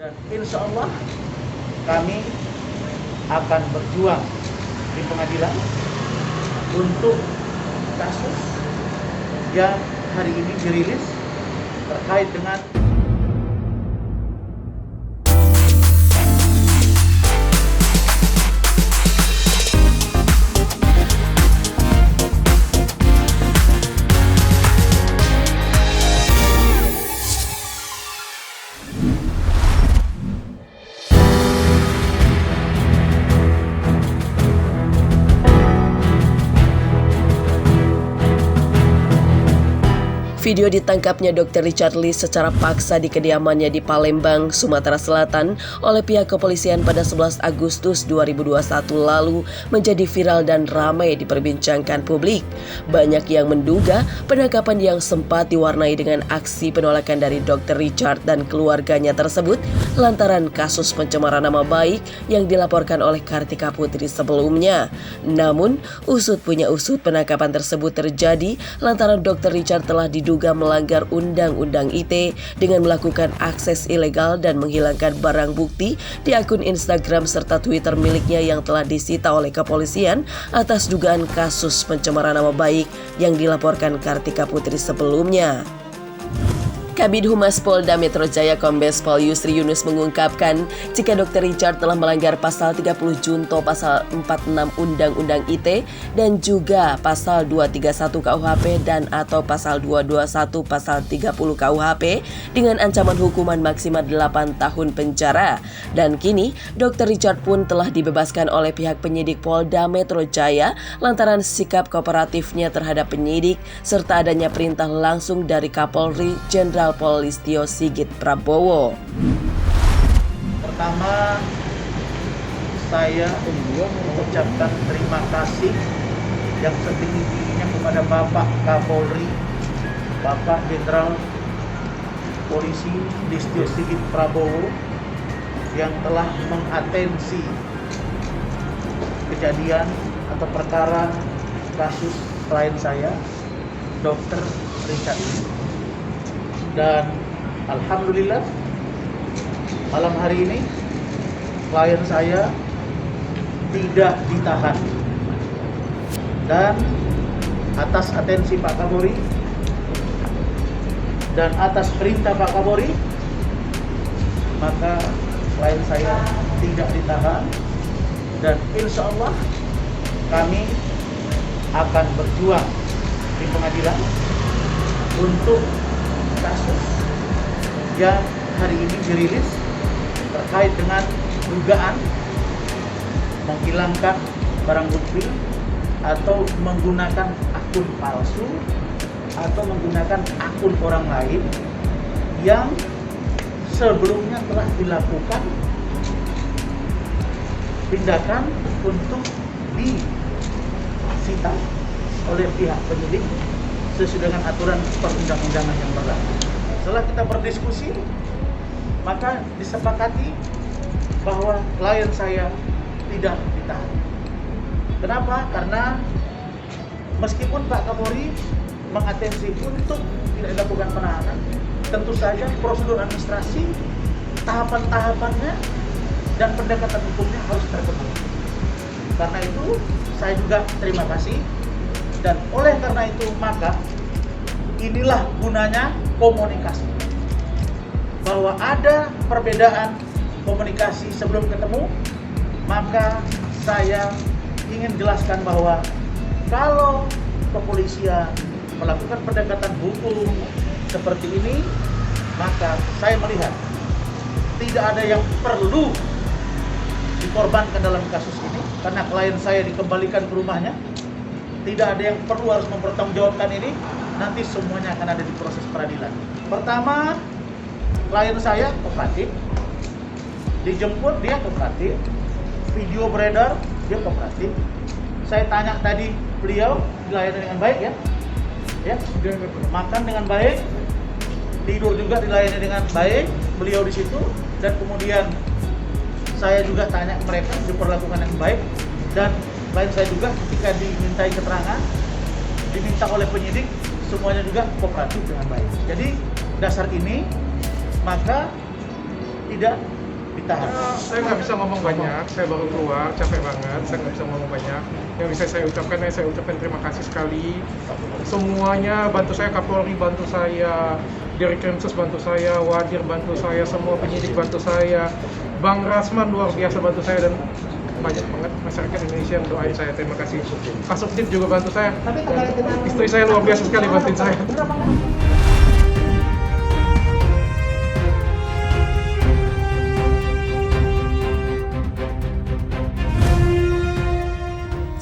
Dan insya Allah kami akan berjuang di pengadilan untuk kasus yang hari ini dirilis terkait dengan Video ditangkapnya Dr. Richard Lee secara paksa di kediamannya di Palembang, Sumatera Selatan oleh pihak kepolisian pada 11 Agustus 2021 lalu menjadi viral dan ramai diperbincangkan publik. Banyak yang menduga penangkapan yang sempat diwarnai dengan aksi penolakan dari Dr. Richard dan keluarganya tersebut lantaran kasus pencemaran nama baik yang dilaporkan oleh Kartika Putri sebelumnya. Namun, usut punya usut penangkapan tersebut terjadi lantaran Dr. Richard telah diduga melanggar Undang-Undang ITE dengan melakukan akses ilegal dan menghilangkan barang bukti di akun Instagram serta Twitter miliknya yang telah disita oleh kepolisian atas dugaan kasus pencemaran nama baik yang dilaporkan Kartika Putri sebelumnya. Kabid Humas Polda Metro Jaya Kombes Pol Yusri Yunus mengungkapkan jika Dr. Richard telah melanggar pasal 30 Junto pasal 46 Undang-Undang ITE dan juga pasal 231 KUHP dan atau pasal 221 pasal 30 KUHP dengan ancaman hukuman maksimal 8 tahun penjara. Dan kini Dr. Richard pun telah dibebaskan oleh pihak penyidik Polda Metro Jaya lantaran sikap kooperatifnya terhadap penyidik serta adanya perintah langsung dari Kapolri Jenderal Polistio Sigit Prabowo. Pertama, saya mengucapkan terima kasih yang setinggi-tingginya kepada Bapak Kapolri, Bapak Jenderal Polisi Listio Sigit Prabowo yang telah mengatensi kejadian atau perkara kasus klien saya, Dr. Richard Lee. Dan alhamdulillah malam hari ini klien saya tidak ditahan, dan atas atensi Pak Kapolri dan atas perintah Pak Kapolri maka klien saya tidak ditahan, dan insya Allah kami akan berjuang di pengadilan untuk kasus yang hari ini dirilis terkait dengan dugaan menghilangkan barang bukti atau menggunakan akun palsu atau menggunakan akun orang lain yang sebelumnya telah dilakukan tindakan untuk disita oleh pihak penyidik sesuai dengan aturan perundang-undangan yang berlaku. Setelah kita berdiskusi, maka disepakati bahwa klien saya tidak ditahan. Kenapa? Karena meskipun Pak Kapolri mengatensi untuk tidak dilakukan penahanan, tentu saja prosedur administrasi, tahapan-tahapannya dan pendekatan hukumnya harus terpenuhi. Karena itu saya juga terima kasih. Dan oleh karena itu maka inilah gunanya komunikasi. Bahwa ada perbedaan komunikasi sebelum ketemu, maka saya ingin jelaskan bahwa kalau kepolisian melakukan pendekatan hukum seperti ini, maka saya melihat tidak ada yang perlu dikorbankan dalam kasus ini karena klien saya dikembalikan ke rumahnya. Tidak ada yang perlu harus mempertanggungjawabkan ini, nanti semuanya akan ada di proses peradilan. Pertama, klien saya kooperatif, dijemput dia kooperatif, video beredar dia kooperatif. Saya tanya tadi beliau dilayani dengan baik ya, makan dengan baik, tidur juga dilayani dengan baik, beliau di situ, dan kemudian saya juga tanya mereka diperlakukan dengan baik, dan klien saya juga ketika dimintai keterangan, diminta oleh penyidik, semuanya juga kooperatif dengan baik. Jadi dasar ini maka tidak ditahan. Saya nggak bisa ngomong banyak, saya baru keluar, capek banget, saya nggak bisa ngomong banyak. Yang bisa saya ucapkan terima kasih sekali. Semuanya bantu saya, Kapolri bantu saya, Direkrimsus bantu saya, Wadir bantu saya, semua penyidik bantu saya, Bang Rasman luar biasa bantu saya, dan banyak banget masyarakat Indonesia yang doain saya. Terima kasih. Pak Subdit juga bantu saya, dan istri saya luar biasa sekali bantuin saya.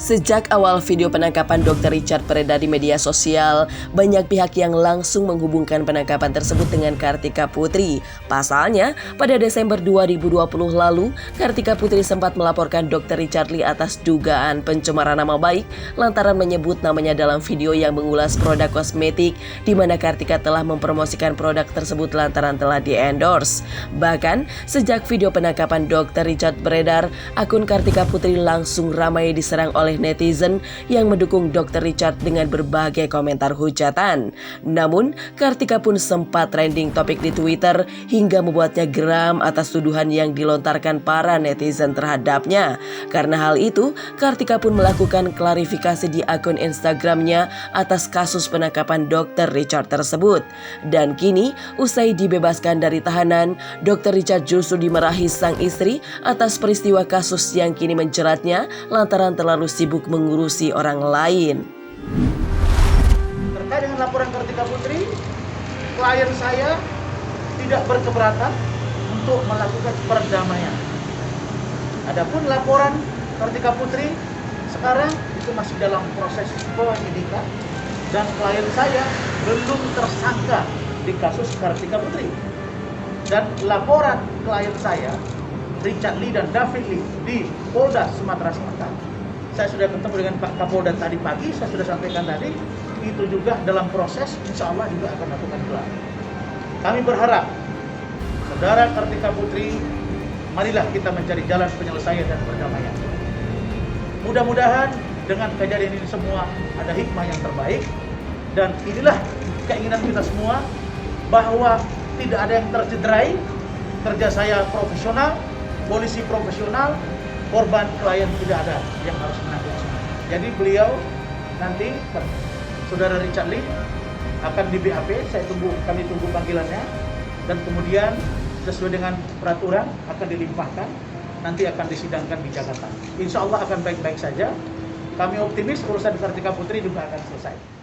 Sejak awal video penangkapan Dr. Richard beredar di media sosial, banyak pihak yang langsung menghubungkan penangkapan tersebut dengan Kartika Putri. Pasalnya, pada Desember 2020 lalu, Kartika Putri sempat melaporkan Dr. Richard Lee atas dugaan pencemaran nama baik lantaran menyebut namanya dalam video yang mengulas produk kosmetik di mana Kartika telah mempromosikan produk tersebut lantaran telah di-endorse. Bahkan, sejak video penangkapan Dr. Richard beredar, akun Kartika Putri langsung ramai diserang oleh netizen yang mendukung Dr. Richard dengan berbagai komentar hujatan. Namun, Kartika pun sempat trending topik di Twitter hingga membuatnya geram atas tuduhan yang dilontarkan para netizen terhadapnya. Karena hal itu, Kartika pun melakukan klarifikasi di akun Instagramnya atas kasus penangkapan Dr. Richard tersebut. Dan kini, usai dibebaskan dari tahanan, Dr. Richard justru dimarahi sang istri atas peristiwa kasus yang kini menjeratnya lantaran terlalu sibuk mengurusi orang lain. Terkait dengan laporan Kartika Putri, klien saya tidak berkeberatan untuk melakukan perdamaian. Adapun laporan Kartika Putri sekarang itu masih dalam proses penyidikan dan klien saya belum tersangka di kasus Kartika Putri. Dan laporan klien saya, Richard Lee dan David Lee di Polda Sumatera Selatan, saya sudah ketemu dengan Pak Kapolda tadi pagi, saya sudah sampaikan tadi, itu juga dalam proses, insya Allah juga akan lakukan gelar. Kami berharap, Saudara Kartika Putri, marilah kita mencari jalan penyelesaian dan perdamaian. Mudah-mudahan dengan kejadian ini semua ada hikmah yang terbaik, dan inilah keinginan kita semua, bahwa tidak ada yang tercederai, kerja saya profesional, polisi profesional, korban klien tidak ada yang harus menanggung semua. Jadi beliau nanti Saudara Richard Lee akan di BAP, kami tunggu panggilannya, dan kemudian sesuai dengan peraturan akan dilimpahkan, nanti akan disidangkan di Jakarta. Insya Allah akan baik-baik saja. Kami optimis urusan Kartika Putri juga akan selesai.